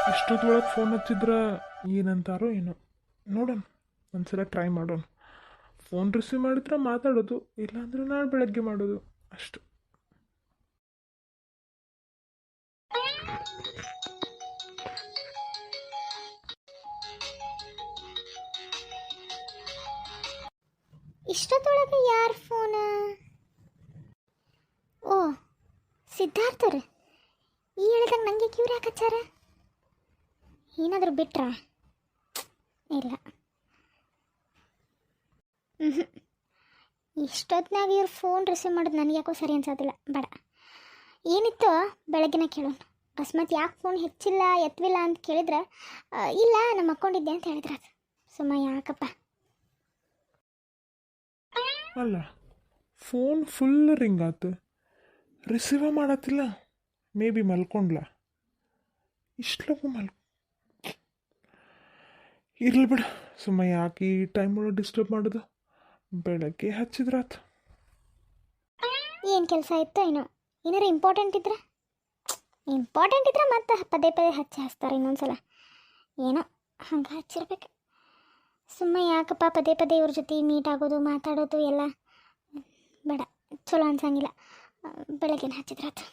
ಇಷ್ಟೊತ್ತೊಳಗೆ phone ಹಚ್ಚಿದ್ರೆ ಏನಂತಾರೋ ಏನೋ ನೋಡೋಣ. ಒಂದ್ಸಲ ಟ್ರೈ ಮಾಡೋಣ. ಫೋನ್ ರಿಸೀವ್ ಮಾಡಿದ್ರೆ ಮಾತಾಡೋದು, ಇಲ್ಲಾಂದ್ರೆ ನಾಳೆ ಬೆಳಗ್ಗೆ ಮಾಡೋದು ಅಷ್ಟು. ಇಷ್ಟೊತ್ತೊಳಗೆ ಯಾರ ಫೋನ? ಓ, ಸಿದ್ಧಾರ್ಥವ್ರೆ. ಈ ಹೇಳಿದಾಗ ನನಗೆ ಕ್ಯೂರ್ ಯಾಕೆ ಹಚ್ಚಾರ? ಏನಾದರೂ ಬಿಟ್ರಾ? ಇಲ್ಲ. ಹ್ಞೂ, ಇಷ್ಟೊತ್ತಿನಾಗ ಇವ್ರು ಫೋನ್ ರಿಸೀವ್ ಮಾಡೋದು ನನಗೆ ಯಾಕೋ ಸರಿ ಅನ್ಸೋದಿಲ್ಲ. ಬೇಡ, ಏನಿತ್ತು ಬೆಳಗ್ಗೆನ ಕೇಳೋಣ. ಅಕಸ್ಮಾತ್ ಯಾಕೆ ಫೋನ್ ಹೆಚ್ಚಿಲ್ಲ ಎತ್ತವಿಲ್ಲ ಅಂತ ಕೇಳಿದ್ರೆ ಇಲ್ಲ ನಮ್ಮ ಮಕ್ಕೊಂಡಿದ್ದೆ ಅಂತ ಹೇಳಿದ್ರೆ ಅದು ಸುಮ್ಮ ಯಾಕಪ್ಪ. ಅಲ್ಲ, ಫೋನ್ ಫುಲ್ ರಿಂಗ್ ಆತು, ರಿಸೀವ ಮಾಡತ್ತಿಲ್ಲ. May be ಮಲ್ಕೊಂಡ್ಲ. ಇಷ್ಟಲಗು ಇರ್ಲಿ ಬಿಡು, ಸುಮ್ಮ ಯಾಕೆ ಈ ಟೈಮ್ ಒಳಗೆ ಡಿಸ್ಟರ್ಬ್ ಮಾಡೋದು. ಬೆಳಗ್ಗೆ ಹಚ್ಚಿದ್ರಾತು. ಏನು ಕೆಲಸ ಇತ್ತು ಏನೋ? ಏನಾರು ಇಂಪಾರ್ಟೆಂಟ್ ಇದ್ರೆ ಮತ್ತೆ ಪದೇ ಪದೇ ಹಚ್ತಾರೆ ಇನ್ನೊಂದ್ಸಲ. ಏನೋ ಹಂಗೆ ಹಚ್ಚಿರ್ಬೇಕು. ಸುಮ್ಮ ಯಾಕಪ್ಪ ಪದೇ ಪದೇ ಇವ್ರ ಜೊತೆ ಮೀಟ್ ಆಗೋದು ಮಾತಾಡೋದು ಎಲ್ಲ ಬೇಡ, ಚಲೋ ಅನ್ಸಂಗಿಲ್ಲ. ಬೆಳಗ್ಗೆನ ಹಚ್ಚಿದ್ರಾತು.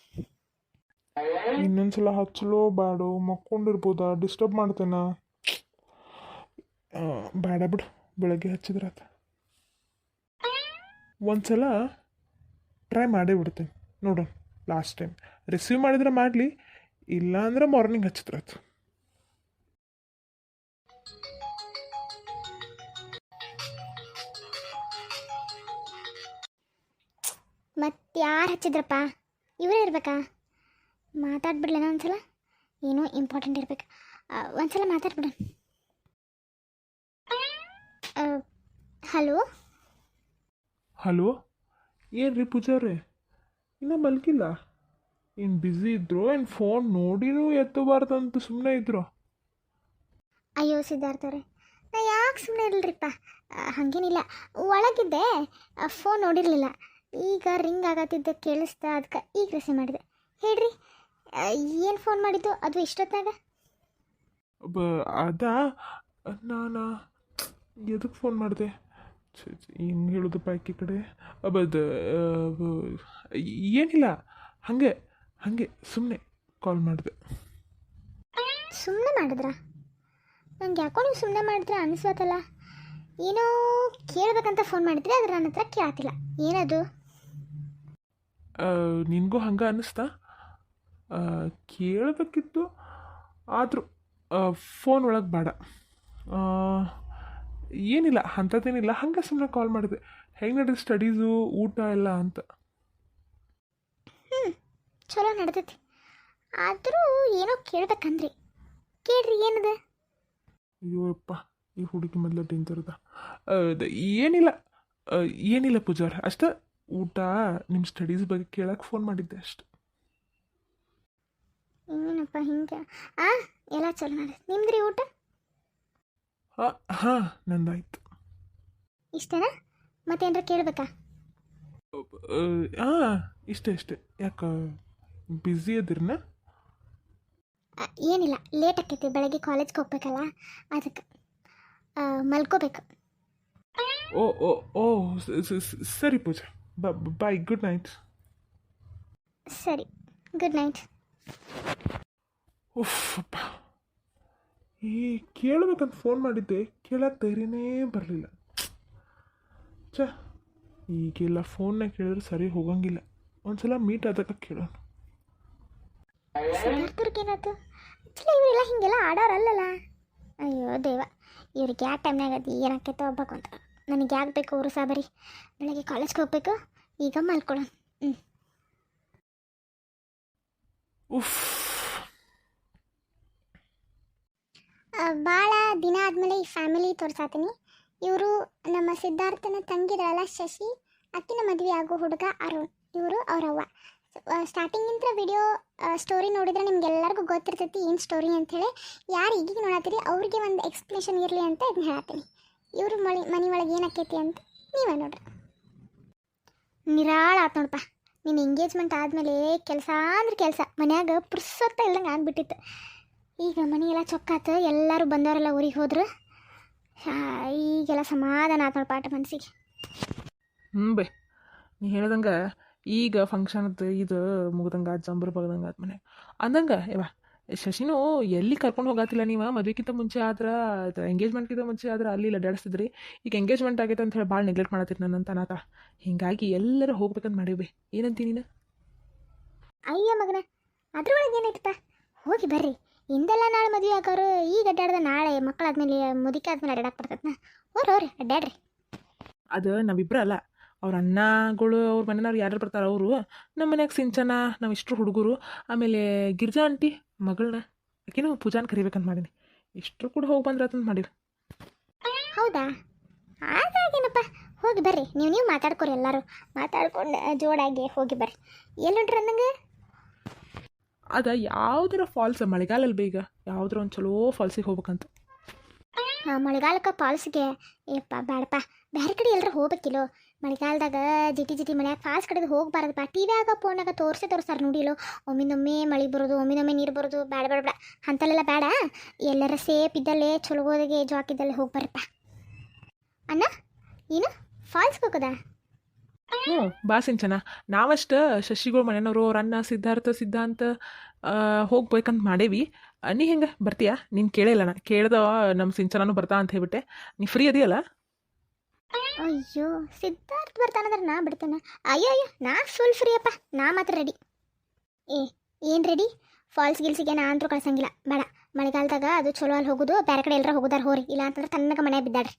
ಇನ್ನೊಂದ್ಸಲ ಹಚ್ಚಲೋ ಬ್ಯಾಡೋ, ಮಕ್ಕೊಂಡಿರ್ಬೋದಾ, ಡಿಸ್ಟರ್ಬ್ ಮಾಡ್ತೇನಾ? ಬೇಡ ಬಿಡು, ಬೆಳಗ್ಗೆ ಹಚ್ಚಿದ್ರಾತ. ಒಂದ್ಸಲ ಟ್ರೈ ಮಾಡೇ ಬಿಡ್ತೇನೆ ನೋಡೋಣ. ಲಾಸ್ಟ್ ಟೈಮ್ ರಿಸೀವ್ ಮಾಡಿದ್ರೆ ಮಾಡಲಿ, ಇಲ್ಲ ಅಂದ್ರೆ ಮಾರ್ನಿಂಗ್ ಹಚ್ಚಿದ್ರಾತು. ಮತ್ತೆ ಯಾರು ಹಚ್ಚಿದ್ರಪ್ಪ? ಇವರೇ ಇರ್ಬೇಕಾ? ಮಾತಾಡ್ಬಿಡ್ಲೇನೋ ಒಂದ್ಸಲ. ಏನೋ ಇಂಪಾರ್ಟೆಂಟ್ ಇರ್ಬೇಕು. ಒಂದ್ಸಲ ಮಾತಾಡ್ಬಿಡ. ಹಲೋ ಹಲೋ, ಏನು ರೀ ಪೂಜಾರೇ, ಇನ್ನೂ ಮಲ್ಗಿಲ್ಲ? ಏನು ಬ್ಯುಸಿ ಇದ್ರು ಏನು? ಫೋನ್ ನೋಡಿನೂ ಎತ್ತಬಾರ್ದಂತ ಸುಮ್ಮನೆ ಇದ್ರು? ಅಯ್ಯೋ ಸಿದ್ಧಾರ್ಥವ್ರೆ, ನಾ ಯಾಕೆ ಸುಮ್ಮನೆ ಇರಲ್ರಿಪ್ಪ. ಹಾಗೇನಿಲ್ಲ, ಒಳಗಿದ್ದೆ, ಫೋನ್ ನೋಡಿರಲಿಲ್ಲ. ಈಗ ರಿಂಗ್ ಆಗತ್ತಿದ್ದ ಕೇಳಿಸ್ತಾ, ಅದಕ್ಕೆ ಈಗ ರಿಸೀವ್ ಮಾಡಿದೆ. ಹೇಳ್ರಿ, ಏನು ಫೋನ್ ಮಾಡಿದ್ದು ಅದು ಇಷ್ಟೊತ್ತಾಗ? ಅದಾ, ನಾನು ಎದಕ್ಕೆ ಫೋನ್ ಮಾಡಿದೆ? ಹಿಂಗೆ ಹೇಳೋದಪ್ಪ ಆಕೆ ಕಡೆ. ಅದು ಏನಿಲ್ಲ, ಹಾಗೆ ಹಾಗೆ ಸುಮ್ಮನೆ ಕಾಲ್ ಮಾಡಿದೆ. ಸುಮ್ಮನೆ ಮಾಡಿದ್ರಾ? ನಂಗೆ ಯಾಕೋ ನೀವು ಸುಮ್ಮನೆ ಮಾಡಿದ್ರೆ ಅನಿಸ್ವತ್ತಲ್ಲ. ಏನೋ ಕೇಳಬೇಕಂತ ಫೋನ್ ಮಾಡಿದ್ರೆ ಆದರೆ ನನ್ನ ಹತ್ರ ಕೇಳ್ತಿಲ್ಲ. ಏನದು? ನಿನಗೂ ಹಂಗೆ ಅನ್ನಿಸ್ತಾ? ಕೇಳಬೇಕಿತ್ತು, ಆದರೂ ಫೋನ್ ಒಳಗೆ ಬೇಡ. ಏನಿಲ್ಲ, ಅಂಥದ್ದೇನಿಲ್ಲ, ಹಂಗೆ ಸುಮ್ಮನೆ ಕಾಲ್ ಮಾಡಿದೆ. ಹೆಂಗೆ ನಡೆದ ಸ್ಟಡೀಸು, ಊಟ ಎಲ್ಲ ಅಂತ? ಚಲೋ ನಡ್ದೈತಿ. ಆದರೂ ಏನೋ ಕೇಳ್ಬೇಕಂದ್ರಿ. ಕೇಳ್ರಿ, ಏನದ? ಅಯ್ಯೋ ಅಪ್ಪ, ಈ ಹುಡುಗಿ ಮೊದಲು ಡೇಂಜರ್ ಅದ. ಏನಿಲ್ಲ ಏನಿಲ್ಲ ಪೂಜಾರ, ಅಷ್ಟೇ. ಊಟ, ನಿಮ್ಮ ಸ್ಟಡೀಸ್ ಬಗ್ಗೆ ಕೇಳಕ್ಕೆ ಫೋನ್ ಮಾಡಿದ್ದೆ ಅಷ್ಟು. ಏನಪ್ಪ ಹಿಂಗೆ? ಎಲ್ಲ ಚಲೋ ನಡ್ದೈತಿ. ನಿಮ್ದ್ರಿ ಊಟ? ಹಾಂ ನಂದಾಯ್ತು. ಇಷ್ಟೇನಾ? ಮತ್ತೇನಾರ ಕೇಳಬೇಕಾ? ಹಾಂ ಇಷ್ಟೇ. ಯಾಕೆ ಬ್ಯುಸಿ ಅದಿರ್ನ? ಏನಿಲ್ಲ, ಲೇಟ್ ಆಕೈತಿ. ಬೆಳಗ್ಗೆ ಕಾಲೇಜ್ಗೆ ಹೋಗ್ಬೇಕಲ್ಲ, ಅದಕ್ಕೆ ಮಲ್ಕೋಬೇಕು. ಓ ಓ ಓ ಸರಿ ಪೂಜಾ, ಬಾಯ್, ಗುಡ್ ನೈಟ್. ಸರಿ, ಗುಡ್ ನೈಟ್. ಉಫ್ಫಪ್ಪ, ಈ ಕೇಳಬೇಕಂತ ಫೋನ್ ಮಾಡಿದ್ದೆ, ಕೇಳಕ್ಕೆ ಧೈರ್ಯನೇ ಬರಲಿಲ್ಲ. ಈಗೆಲ್ಲ ಫೋನ್ನಾಗ ಕೇಳಿದ್ರೆ ಸರಿ ಹೋಗಂಗಿಲ್ಲ. ಒಂದ್ಸಲ ಮೀಟ್ ಆದಾಗ ಕೇಳೋಣ. ಸಿದ್ಧಾರ್ಥವ್ರಿಗೇನಾಯ್ತು? ಇವರೆಲ್ಲ ಹಿಂಗೆಲ್ಲ ಆಡೋರಲ್ಲಲ್ಲ. ಅಯ್ಯೋ ದೇವ, ಇವ್ರಿಗೆ ಯಾವ ಟೈಮ್ನಾಗ ಅದು ಏನಾಕೈತೋ ಹೋಗ್ಬೇಕು ಅಂತ. ನನಗೆ ಯಾಕೆ ಬೇಕು ಅವರು ಸಾಬರಿ? ಬೆಳಗ್ಗೆ ಕಾಲೇಜ್ಗೆ ಹೋಗ್ಬೇಕು, ಈಗ ಮಲ್ಕೊಳ್ಳೋಣ. ಉಫ್, ಭಾಳ ದಿನ ಆದಮೇಲೆ ಈ ಫ್ಯಾಮಿಲಿ ತೋರ್ಸಾತೀನಿ. ಇವರು ನಮ್ಮ ಸಿದ್ಧಾರ್ಥನ ತಂಗಿರಲ್ಲ ಶಶಿ, ಅಕ್ಕಿನ ಮದುವೆ ಆಗೋ ಹುಡುಗ ಅರುಣ್. ಇವರು ಅವರವ್ವ. ಸ್ಟಾರ್ಟಿಂಗಿಂದ ವಿಡಿಯೋ ಸ್ಟೋರಿ ನೋಡಿದ್ರೆ ನಿಮ್ಗೆಲ್ಲರಿಗೂ ಗೊತ್ತಿರ್ತೈತಿ ಏನು ಸ್ಟೋರಿ ಅಂಥೇಳಿ. ಯಾರು ಈಗೀಗ ನೋಡತ್ತೀರಿ ಅವ್ರಿಗೆ ಒಂದು ಎಕ್ಸ್ಪ್ಲೇಷನ್ ಇರಲಿ ಅಂತ ಇದನ್ನ ಹೇಳತ್ತೀನಿ. ಇವರು ಮನೆ ಒಳಗೆ ಏನಾಕೈತಿ ಅಂತ ನೀವೇ ನೋಡ್ರಿ. ನಿರಾಳ ಆತು ನೋಡಪ್ಪ. ನಿನ್ನ ಎಂಗೇಜ್ಮೆಂಟ್ ಆದಮೇಲೆ ಕೆಲಸ ಅಂದ್ರೆ ಕೆಲಸ, ಮನ್ಯಾಗ ಪುರ್ಸೊತ್ತ ಇಲ್ದಂಗೆ ಆಗ್ಬಿಟ್ಟಿತ್ತು. ಈಗ ಮನೆಯೆಲ್ಲ ಚೊಕ್ಕಾತು, ಎಲ್ಲರೂ ಬಂದವರೆಲ್ಲ ಊರಿಗೆ ಹೋದ್ರು. ಈಗೆಲ್ಲ ಸಮಾಧಾನ ಆತ ನೋಡಿ ಪಾಠ ಮನಸ್ಸಿಗೆ. ಬೇ ನೀ ಹೇಳ್ದಂಗೆ ಈಗ ಫಂಕ್ಷನ್ದು ಇದು ಮುಗ್ದಂಗೆ ಆತು, ಜಂಬರ್ ಬಗ್ದಂಗೆ ಆತು ಮನೆ ಅಂದಂಗೆ ಯವ್ವ. ಶಶಿನೂ ಎಲ್ಲಿ ಕರ್ಕೊಂಡು ಹೋಗತ್ತಿಲ್ಲ ನೀವು? ಮದುವೆಗಿಂತ ಮುಂಚೆ ಆದ್ರೆ ಎಂಗೇಜ್ಮೆಂಟ್ಗಿಂತ ಮುಂಚೆ ಆದ್ರೆ ಅಲ್ಲಿ ಇಲ್ಲಿ ಅಡ್ಡಾಡಿಸಿದ್ರಿ. ಈಗ ಎಂಗೇಜ್ಮೆಂಟ್ ಆಗೈತೆ ಅಂತ ಹೇಳಿ ಭಾಳ ನೆಗ್ಲೆಕ್ಟ್ ಮಾಡತ್ತೀರಿ ನನ್ನಂತ ಅನಾಥ. ಹೀಗಾಗಿ ಎಲ್ಲರೂ ಹೋಗ್ಬೇಕಂತ ಮಾಡೀವಿ. ಏನಂತೀನಿ ನೀನು? ಅಯ್ಯ ಮಗನ, ಅದ್ರೊಳಗೆ ಏನೈತಪ್ಪ, ಹೋಗಿ ಬರ್ರಿ. ಇಂದೆಲ್ಲ ನಾಳೆ ಮದುವೆ ಆಗೋರು ಈಗ ಅಡ್ಡಾಡ್ದ ನಾಳೆ ಮಕ್ಕಳಾದ್ಮೇಲೆ ಮುದುಕಿ ಆದ್ಮೇಲೆ ಅಡ್ಡಾಡಕ್ಕೆ ಬರ್ತೈತನ. ಹೋರಿ ಅಡ್ಡಾಡ್ರಿ. ಅದು ನಾವಿಬ್ಬರು ಅಲ್ಲ, ಅವ್ರ ಅಣ್ಣಗಳು ಅವ್ರ ಮನೆಯವ್ರು ಯಾರು ಬರ್ತಾರೆ ಅವರು. ನಮ್ಮ ಮನ್ಯಾಗ ಸಿಂಚನ, ನಾವು ಇಷ್ಟರು ಹುಡುಗರು, ಆಮೇಲೆ ಗಿರ್ಜಾ ಆಂಟಿ ಮಗಳನ್ನ ಆಕಿನೂ ಪೂಜಾನ ಕರಿಬೇಕಂತ ಮಾಡೀನಿ. ಇಷ್ಟರು ಕೂಡ ಹೋಗಿ ಬಂದ್ರತಂತ ಮಾಡೀವಿ. ಹೌದಾ? ಹಾಗೇನಪ್ಪ, ಹೋಗಿ ಬರ್ರಿ. ನೀವು ಮಾತಾಡ್ಕೊರಿ, ಎಲ್ಲರೂ ಮಾತಾಡ್ಕೊಂಡು ಜೋಡಾಗಿ ಹೋಗಿ ಬರ್ರಿ. ಎಲ್ಲುಂಟ್ರಿ ಅನ್ನಂಗೆ? ಅದ ಯಾವುದರ ಫಾಲ್ಸ್ ಮಳೆಗಾಲಲ್ಲಿ ಬೇಗ ಯಾವುದ್ರ ಒಂದು ಚಲೋ ಫಾಲ್ಸಿಗೆ ಹೋಗ್ಬೇಕಂತ. ಮಳೆಗಾಲಕ್ಕೆ ಫಾಲ್ಸ್ಗೆ ಏಪ್ಪ ಬೇಡಪ್ಪ, ಬೇರೆ ಕಡೆ ಎಲ್ಲರೂ ಹೋಗ್ಬೇಕಿಲ್ಲೋ. ಮಳೆಗಾಲದಾಗ ಜಿಟಿ ಮನ್ಯಾಗ ಫಾಲ್ಸ್ ಕಡೆದು ಹೋಗ್ಬಾರ್ದಪ್ಪ. ಟಿವಿಯಾಗ ಫೋನಾಗ ತೋರಿಸ್ತಾರೆ ನೋಡಿಲ್ಲೋ, ಒಮ್ಮಿನೊಮ್ಮೆ ಮಳೆ ಬರೋದು, ಒಮ್ಮಿನೊಮ್ಮೆ ನೀರು ಬರೋದು. ಬೇಡ ಅಂಥಲ್ಲೆಲ್ಲ ಬೇಡ. ಎಲ್ಲರ ಸೇಫ್ ಇದ್ದಲ್ಲೇ ಚಲೋಗೋದಿಗೆ ಜಾಕಿದ್ದಲ್ಲೇ ಹೋಗ್ಬಾರಪ್ಪ. ಅಣ್ಣ ಏನು ಫಾಲ್ಸ್ಗೆ ಹೋಗೋದಾ? ಹ್ಞೂ ಬಾ ಸಿಂಚನ. ನಾವಷ್ಟು ಶಶಿಗಳು ಮನೆಯವರು ಅವ್ರ ಅಣ್ಣ ಸಿದ್ಧಾಂತ ಹೋಗ್ಬೇಕಂತ ಮಾಡೇವಿ. ನೀ ಹೆಂಗೆ ಬರ್ತೀಯಾ? ನೀನು ಕೇಳಿಲ್ಲ, ನಾ ಕೇಳ್ದ ನಮ್ಮ ಸಿಂಚನೂ ಬರ್ತಾ ಅಂತ ಹೇಳ್ಬಿಟ್ಟೆ. ನೀ ಫ್ರೀ ಅದೆಯಲ್ಲ? ಅಯ್ಯೋ, ಸಿದ್ಧಾರ್ಥ ಬರ್ತಾನಂದ್ರೆ ನಾ ಬಿಡ್ತೇನೆ. ಅಯ್ಯೋ ನಾ ಫುಲ್ ಫ್ರೀ ಅಪ್ಪ, ನಾ ಮಾತ್ರ ರೆಡಿ. ಏನು ರೆಡಿ? ಫಾಲ್ಸ್ ಗಿಲ್ಸಿಗೆ ನಾ ಅಂತೂ ಕಳ್ಸಂಗಿಲ್ಲ. ಬೇಡ, ಮಳೆಗಾಲದಾಗ ಅದು ಚಲೋ ಅಲ್ಲಿ ಹೋಗೋದು. ಬೇರೆ ಕಡೆ ಎಲ್ಲರ ಹೋಗೋದಾರ ಹೋರಿ, ಇಲ್ಲ ಅಂತಂದ್ರೆ ತನ್ನಗ ಮನೆ ಬಿದ್ದಾಡ್ರಿ.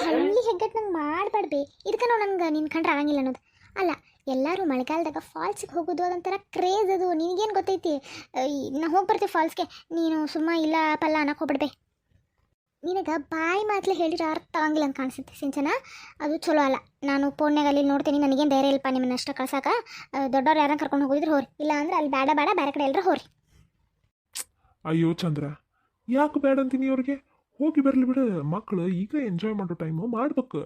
ಹಳ್ಳಿ ಹೆಗ್ಗಟ್ಟು ನಂಗೆ ಮಾಡಬೇಡ್ಬಿ. ಇದಕ್ಕೆ ನಾವು ನಂಗೆ ನಿನ್ನ ಕಂಡ್ರೆ ಆಗಂಗಿಲ್ಲ ಅನ್ನೋದು ಅಲ್ಲ. ಎಲ್ಲರೂ ಮಳೆಗಾಲದಾಗ ಫಾಲ್ಸಿಗೆ ಹೋಗೋದು ಅದೊಂಥರ ಕ್ರೇಜ್. ಅದು ನಿನಗೇನು ಗೊತ್ತೈತಿ? ನಾ ಹೋಗಿ ಬರ್ತೀವಿ ಫಾಲ್ಸ್ಗೆ, ನೀನು ಸುಮ್ಮ ಇಲ್ಲ ಪಲ್ಲ ಅನ್ನಕ್ಕೆ ಹೋಗ್ಬಿಡ್ಬೆ. ನಿನಗೆ ಬಾಯಿ ಮಾತಲೆ ಹೇಳಿದ್ರೆ ಅರ್ಥ ಆಗಂಗಿಲ್ಲ ಅಂತ ಕಾಣಿಸುತ್ತೆ ಸಿಂಚನ. ಅದು ಚಲೋ ಅಲ್ಲ. ನಾನು ಫೋನ್ಯಾಗ ಅಲ್ಲಿ ನೋಡ್ತೀನಿ, ನನಗೇನು ಧೈರ್ಯ ಇಲ್ಲಪ್ಪ ನಿಮ್ಮನ್ನ ಅಷ್ಟು ಕಳ್ಸಾಕ. ದೊಡ್ಡವ್ರು ಯಾರನ್ನ ಕರ್ಕೊಂಡು ಹೋಗಿದ್ರೆ ಹೋರಿ, ಇಲ್ಲ ಅಂದ್ರೆ ಅಲ್ಲಿ ಬೇಡ ಬೇರೆ ಕಡೆ ಎಲ್ಲರೂ ಹೋರಿ. ಅಯ್ಯೋ ಚಂದ್ರ, ಯಾಕೆ ಬೇಡ ಅಂತೀನಿ ಅವ್ರಿಗೆ? ಹೋಗಿ ಬರಲಿ ಬಿಡು. ಮಕ್ಕಳು ಈಗ ಎಂಜಾಯ್ ಮಾಡೋ ಟೈಮು ಮಾಡ್ಬೇಕು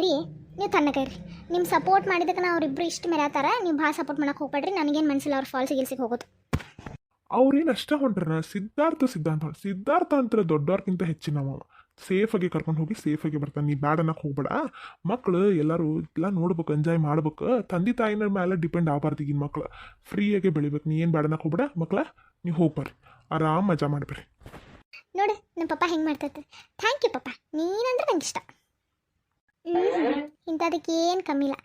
ರೀ. ನೀವು ತಣ್ಣಗೈರಿ. ನಿಮ್ಮ ಸಪೋರ್ಟ್ ಮಾಡಿದಕ್ಕೆ ನಾ ಅವರಿಬ್ಬರು ಇಷ್ಟು ಮೆರಾತಾರ. ನೀವು ಭಾಳ ಸಪೋರ್ಟ್ ಮಾಡಕ್ಕೆ ಹೋಗ್ಬೇಡ್ರಿ. ನನಗೇನು ಮನಸ್ಸಿಲ್ಲ ಅವ್ರು ಫಾಲ್ಸಿಗೆ ಗಿಲ್ಸಿಗೆ ಹೋಗೋದು. ಅವ್ರೇನು ಅಷ್ಟ ಹೊಂಟ್ರ ಸಿದ್ಧಾರ್ಥ ಅಂತ ದೊಡ್ಡವ್ರಕ್ಕಿಂತ ಹೆಚ್ಚಿನವ. ಸೇಫಾಗಿ ಕರ್ಕೊಂಡು ಹೋಗಿ ಸೇಫಾಗಿ ಬರ್ತಾನೆ. ನೀ ಬ್ಯಾಡ ಅನ್ನಕ್ಕೆ ಹೋಗ್ಬೇಡ. ಮಕ್ಕಳು ಎಲ್ಲರೂ ಎಲ್ಲ ನೋಡ್ಬೇಕು, ಎಂಜಾಯ್ ಮಾಡ್ಬೇಕು. ತಂದೆ ತಾಯಿನ ಮೇಲೆ ಡಿಪೆಂಡ್ ಆಗಬಾರ್ದು. ಈಗಿನ ಮಕ್ಳು ಫ್ರೀಯಾಗಿ ಬೆಳಿಬೇಕು. ನೀ ಏನು ಬ್ಯಾಡ ಅನ್ನಕ್ಕೆ ಹೋಗ್ಬೇಡ. ಮಕ್ಕಳ ನೀವು ಹೋಗ್ಬರ್ರಿ, ಆರಾಮ್ ಮಜಾ ಮಾಡ್ಬೇರಿ. ನೋಡಿ ನಮ್ಮ ಪಪ್ಪ ಹೆಂಗೆ ಮಾಡ್ತೈತೆ. ಥ್ಯಾಂಕ್ ಯು ಪಪ್ಪ, ನೀನಂದ್ರೆ ನಂಗೆ ಇಷ್ಟ. ಇಂಥದಕ್ಕೆ ಏನು ಕಮ್ಮಿ ಇಲ್ಲ.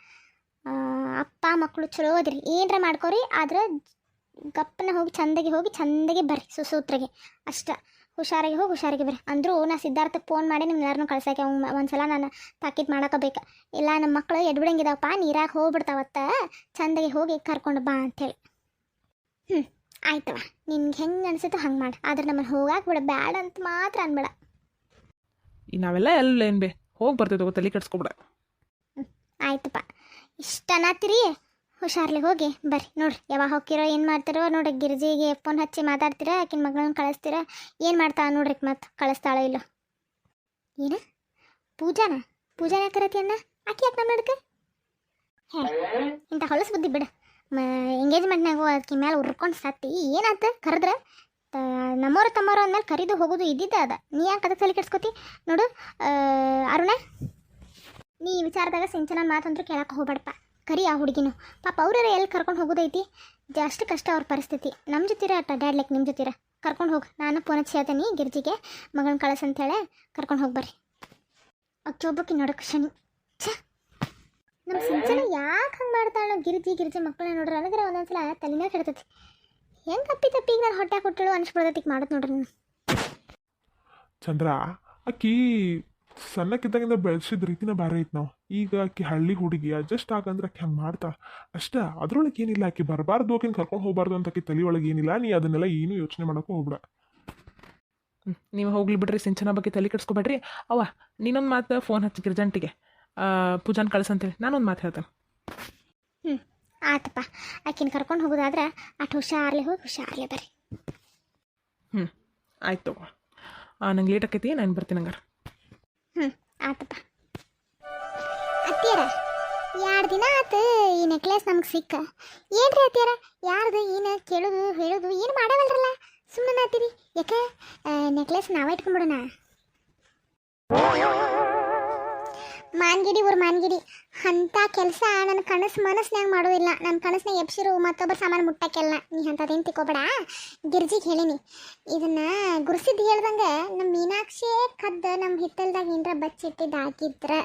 ಅಪ್ಪ ಮಕ್ಕಳು ಚಲೋ ಅದಿರಿ, ಏನರ ಮಾಡ್ಕೋರಿ. ಆದ್ರೆ ಗಪ್ಪನ ಹೋಗಿ ಚಂದಗೆ ಬರ್ರಿ, ಸುಸೂತ್ರೆಗೆ ಅಷ್ಟ. ಹುಷಾರಾಗಿ ಹೋಗಿ ಹುಷಾರಾಗಿ ಬರ್ರಿ. ಅಂದರೂ ನಾ ಸಿದ್ಧಾರ್ಥಕ್ಕೆ ಫೋನ್ ಮಾಡಿ ನಿಮ್ಮ ಎಲ್ಲರನ್ನೂ ಕಳ್ಸೋಕೆ ಒಂದ್ಸಲ ನಾನು ತಾಕೀತು ಮಾಡೋಕಬೇಕು. ಇಲ್ಲ ನಮ್ಮ ಮಕ್ಕಳು ಎಡ್ಬಿಡಂಗಿದಾವಪ್ಪ, ನೀರಾಗ ಹೋಗ್ಬಿಡ್ತಾವತ್ತ, ಚಂದಗೆ ಹೋಗಿ ಕರ್ಕೊಂಡು ಬಾ ಅಂಥೇಳಿ. ಆಯ್ತವ, ನಿನ್ಗೆ ಹೆಂಗೆ ಅನ್ಸುತ್ತೋ ಹಂಗೆ ಮಾಡಿ. ಆದ್ರೆ ನಮ್ಮನ್ನು ಹೋಗಾಕ ಬಿಡ, ಬ್ಯಾಡ ಅಂತ ಮಾತ್ರ ಅನ್ಬೇಡ. ನಾವೆಲ್ಲ ಎಲ್ಲ ಏನು ಬೇ ಹೋಗಿ ಬರ್ತೇವೆ, ತಲೆ ಕೆಡ್ಸ್ಕೊಬಿಡ. ಆಯ್ತಪ್ಪ, ಇಷ್ಟ ಅನ್ನತ್ತೀರಿ. ಹುಷಾರ್ಲಿ ಹೋಗಿ ಬರ್ರಿ. ನೋಡ್ರಿ ಯಾವಾಗ ಹೋಗ್ತಿರೋ ಏನು ಮಾಡ್ತಿರೋ ನೋಡ್ರಿ. ಗಿರ್ಜಿಗೆ ಫೋನ್ ಹಚ್ಚಿ ಮಾತಾಡ್ತೀರಾ, ಆಕಿನ ಮಗಳನ್ನ ಕಳಿಸ್ತೀರಾ, ಏನು ಮಾಡ್ತಾ ನೋಡ್ರಿ. ಮತ್ತೆ ಕಳಿಸ್ತಾಳ ಇಲ್ಲ ಏನ? ಪೂಜಾನ ಯಾಕರತಿ ಅನ್ನ ಆಕಿ ಯಾಕೆ ನಮ್ಮ ಹಿಡ್ಕ? ಇಂಥ ಹೊಲಸು ಬುದ್ಧಿ ಬಿಡ. ಎಂಗೇಜ್ಮೆಂಟ್ನಾಗು ಅದಕ್ಕೆ ಮೇಲೆ ಉರ್ಕೊಂಡು ಸತ್ತಿ ಏನಾಯ್ತು? ಕರೆದ್ರೆ ನಮ್ಮವ್ರು ತಮ್ಮವ್ರು ಅಂದಮೇಲೆ ಕರಿದು ಹೋಗೋದು ಇದ್ದಿದ್ದ ಅದ. ನೀ ಯಾಕೆ ಅದಕ್ಕೆ ತಲೆ ಕೆಡ್ಸ್ಕೊತಿ? ನೋಡು ಅರುಣ, ನೀ ವಿಚಾರದಾಗ ಸಿಂಚನ ಮಾತಂದ್ರೂ ಕೇಳಕ್ಕೆ ಹೋಗ್ಬೇಡಪ್ಪ. ಕರಿ ಆ ಹುಡುಗಿನು. ಪಾಪ ಅವ್ರರ ಎಲ್ಲಿ ಕರ್ಕೊಂಡು ಹೋಗೋದೈತಿ? ಜಾಸ್ತಿ ಕಷ್ಟ ಅವ್ರ ಪರಿಸ್ಥಿತಿ. ನಮ್ಮ ಜೊತೆರ ಅಡ್ಡಾಡ್ಲಿಕ್ಕೆ ನಿಮ್ಮ ಜೊತೆರ ಕರ್ಕೊಂಡು ಹೋಗಿ. ನಾನು ಫೋನ್ ಹಚ್ಚಿ ಹೇಳ್ತೇನೆ ಗಿರ್ಜಿಗೆ, ಮಗನ ಕಳಿಸಂತೇಳಿ ಕರ್ಕೊಂಡು ಹೋಗಿ ಬರ್ರಿ. ಒಬ್ಬೊಬ್ಬಕ್ಕೆ ನೋಡೋಕೆ ಶನಿ. ನಮ್ಮ ಸಿಂಚನ ಯಾಕೆ ಹಂಗೆ ಮಾಡ್ತಾಳೋ? ಗಿರ್ಜಿ ಮಕ್ಕಳನ್ನ ನೋಡ್ರಿ ನನಗರ ಒಂದೊಂದ್ಸಲ ತಲೆನೇ ಕೆಡ್ತೈತಿ. ಹೆಂಗೆ ತಪ್ಪಿಗೆ ನಾನು ಹೊಟ್ಟೆ ಕೊಟ್ಟಳು ಅನ್ಸ್ಬಿಡ್ದೈತಿ ಮಾಡೋದು ನೋಡ್ರಿ. ನಾನು ಚಂದ್ರ, ಆಕಿ ಸಣ್ಣಕ್ಕಿದ್ದಾಗಿಂದ ಬೆಳೆಸಿದ ರೀತಿನ ಬೇರೆ ಐತೆ. ನಾವು ಈಗ ಆಕಿ ಹಳ್ಳಿ ಹುಡುಗಿ ಅಡ್ಜಸ್ಟ್ ಆಗಂದ್ರೆ ಆಕಿ ಹಂಗೆ ಮಾಡ್ತಾ ಅಷ್ಟೇ. ಅದ್ರೊಳಗೆ ಏನಿಲ್ಲ. ಆಕಿ ಬರಬಾರ್ದು, ಆಕಿನ ಕರ್ಕೊಂಡು ಹೋಗಬಾರ್ದು ಅಂತ ಆಕಿ ತಲೆ ಒಳಗೆ ಏನಿಲ್ಲ. ನೀ ಅದನ್ನೆಲ್ಲ ಏನೂ ಯೋಚನೆ ಮಾಡೋಕ್ಕೂ ಹೋಗ್ಬೇಡ. ನೀವು ಹೋಗ್ಲಿ ಬಿಡ್ರಿ. ಸಿಂಚನ ಬಗ್ಗೆ ತಲೆ ಕೆಡ್ಸ್ಕೊಬೇಡ್ರಿ. ಅವ್ವ ನೀನೊಂದು ಮಾತು ಫೋನ್ ಹಚ್ಚಿ ಗಿರ್ಜಂಟಿಗೆ ಪೂಜಾನ ಕಳ್ಸಂತೇಳಿ ನಾನೊಂದು ಮಾತು ಹೇಳ್ತೇನೆ. ಆತಪ್ಪ, ಆಕಿನ ಕರ್ಕೊಂಡು ಹೋಗೋದಾದ್ರೆ ಅಷ್ಟು ಹುಷಾರ್ಲೆ ಹೋಗಿ ಹುಷಾರ್ಲೆ ಬರ್ರಿ. ಆಯ್ತು ತಗೋ. ನಂಗೆ ಲೇಟ್ ಆಕೈತಿ, ನಾನು ಬರ್ತೀನಿ ಹಂಗಾರೆ. ಆತಪ್ಪ. ಅತ್ತಿಯರ 2 ದಿನ ಆತು ಈ ನೆಕ್ಲೆಸ್ ನಮ್ಗೆ ಸಿಕ್ಕ. ಏನ್ರಿ ಅತ್ತಿಯರ, ಯಾರ್ದು ಏನು ಕೇಳೋದು ಹೇಳೋದು ಏನು ಮಾಡವಲ್ರಲ್ಲ? ಸುಮ್ಮನೆ ಮಾಡತ್ತೀರಿ? ಯಾಕೆ ನೆಕ್ಲೆಸ್ ನಾವೇ ಇಟ್ಕೊಂಡ್ಬಿಡೋಣ? ಮಾನ್ಗಿಡಿ ಊರು ಮಾನ್ಗಿಡಿ ಅಂಥ ಕೆಲಸ ನನ್ನ ಮನಸ್ನಾಗ ಮಾಡೋದಿಲ್ಲ. ನನ್ನ ಕನಸ್ನಾಗ ಎಬ್ಸಿರು ಮತ್ತೊಬ್ಬರ ಸಾಮಾನು ಮುಟ್ಟಕ್ಕೆಲ್ಲ. ನೀ ಅಂಥದ್ದೇನು ತಿಕ್ಕೋಬೇಡ. ಗಿರ್ಜಿಗೆ ಹೇಳೀನಿ ಇದನ್ನ ಗುರ್ಸಿದ್ದು ಹೇಳ್ದಂಗೆ ನಮ್ಮ ಮೀನಾಕ್ಷಿ ಕದ್ದ ನಮ್ಮ ಹಿತ್ತಲ್ದಾಗ ಏನರ ಬಚ್ಚಿಟ್ಟಿದ್ದು ಹಾಕಿದ್ರೆ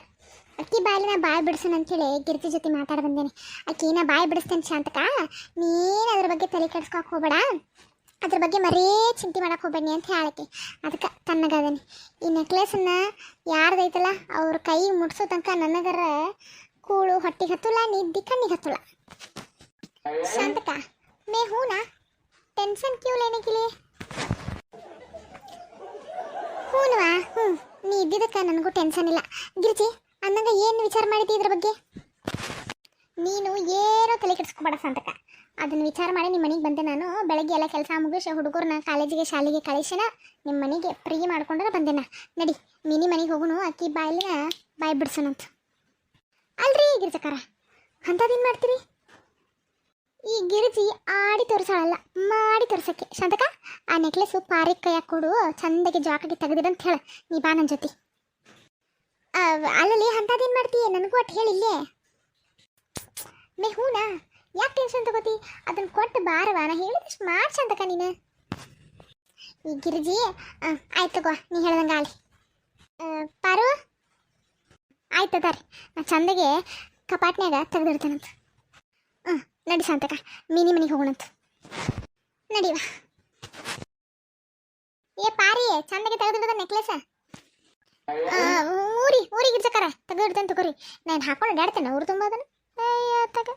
ಅಕ್ಕಿ ಬಾಯಿನ ಬಾಯಿ ಬಿಡಿಸೋಣ ಅಂಥೇಳಿ ಗಿರ್ಜಿ ಜೊತೆ ಮಾತಾಡಿ ಬಂದೇನೆ. ಅಕ್ಕಿನ ಬಾಯಿ ಬಿಡಿಸ್ತೇನೆ ಶಾಂತಕ, ನೀನು ಅದ್ರ ಬಗ್ಗೆ ತಲೆ ಕೆಡ್ಸ್ಕೊಕ್ ಹೋಗ್ಬೇಡ, ಅದ್ರ ಬಗ್ಗೆ ಮರೇ ಚಿಂತೆ ಮಾಡಕ್ಕೆ ಹೋಗ್ಬೇಡಿ ಅಂತ ಹೇಳಕ್ಕೆ. ಅದಕ್ಕೆ ತನ್ನಗದನಿ ಈ ನೆಕ್ಲೆಸನ್ನ ಯಾರ್ದೈತಲ್ಲ ಅವ್ರ ಕೈ ಮುಟ್ಸೋ ತನಕ ನನಗರ ಕೂಳು ಹೊಟ್ಟಿಗೆ ಹತ್ತಲ್ಲ, ನಿದ್ದಿ ಕಣ್ಣಿಗೆ ಹತ್ತಲ್ಲ. ಶಾಂತಕ ಮೇ ಹೂನಾ ಟೆನ್ಷನ್ ಕ್ಯೂ ಲೇನೆ ಕಿಲಿ ಹೂನವಾ? ನೀ ಇದ್ದಿದ್ದಕ್ಕೆ ನನಗೂ ಟೆನ್ಷನ್ ಇಲ್ಲ. ಗಿರ್ಜಿ ಅಂದಂಗ ಏನು ವಿಚಾರ ಮಾಡಿದ್ದಿ ಇದ್ರ ಬಗ್ಗೆ? ನೀನು ಏನೋ ತಲೆ ಕೆಡಿಸ್ಕೊಬೇಡ ಶಾಂತಕ. ಅದನ್ನು ವಿಚಾರ ಮಾಡಿ ನಿಮ್ಮ ಮನೆಗೆ ಬಂದೆ ನಾನು. ಬೆಳಗ್ಗೆ ಎಲ್ಲ ಕೆಲಸ ಮುಗಿಸಿ ಹುಡುಗರನ್ನ ಕಾಲೇಜಿಗೆ ಶಾಲೆಗೆ ಕಳಿಸಿನ ನಿಮ್ಮ ಮನೆಗೆ ಫ್ರೀ ಮಾಡ್ಕೊಂಡ್ರೆ ಬಂದೆನ. ನಡಿ ಮಿನಿ ಮನೆಗೆ ಹೋಗೋಣ, ಅಕ್ಕಿ ಬಾಯಿಲಿನ ಬಾಯಿ ಬಿಡ್ಸೋಣಂತ. ಅಲ್ರಿ ಗಿರ್ಜಕಾರ ಅಂಥದ್ದೇನು ಮಾಡ್ತೀರಿ? ಈ ಗಿರ್ಜಿ ಆಡಿ ತೋರಿಸಾಳಲ್ಲ, ಮಾಡಿ ತೋರ್ಸಕ್ಕೆ. ಶಾಂತಕ ಆ ನೆಕ್ಲೆಸು ಪಾರಿಗೆ ಕೈಯಾಗ ಕೊಡು, ಚಂದಗೆ ಜಾಕಾಗಿ ತೆಗೆದಿರಂತ ಹೇಳ. ನೀ ಬಾ ನನ್ನ ಜೊತೆ. ಅಲ್ಲಲ್ಲಿ ಅಂಥದ್ದೇನು ಮಾಡ್ತೀಯ? ನನಗೂ ಒಟ್ಟು ಹೇಳಿಲ್ಲೇ. ಮೇ ಹೂನಾ ಯಾಕೆ ಟೆನ್ಷನ್ ತಗೋತಿ? ಅದನ್ನು ಕೊಟ್ಟು ಬಾರವಾ, ನಾ ಹೇಳಿದಷ್ಟು ಮಾಡಿ ಶಾಂತಕ ನೀನು. ಈ ಗಿರ್ಜಿ ಆಯ್ತು ತಗೋ, ನೀ ಹೇಳ್ದಂಗೆ ಆಲಿ. ಪಾರು ಆಯ್ತು ಅದಾರಿ, ನಾ ಚಂದಗೆ ಕಪಾಟ್ನ್ಯಾಗ ತೆಗೆದಿಡ್ತೇನಂತ. ನಡಿ ಶಾಂತಕ ಮಿನಿ ಮನೆಗೆ ಹೋಗೋಣಂತ. ನಡಿವ. ಏ ಪಾರಿ ಚಂದಗೆ ತೆಗೆದಿಡ್ದ ನೆಕ್ಲೆಸ. ಊರಿ ಗಿರ್ಜಕ್ಕರ ತೆಗೆದಿಡ್ತೇನೆ ತಗೋರಿ. ನಾನು ಹಾಕೊಂಡು ಅಡ್ಯಾಡ್ತೇನೆ ಊರು ತುಂಬ ಅದನ್ನು. ತಗ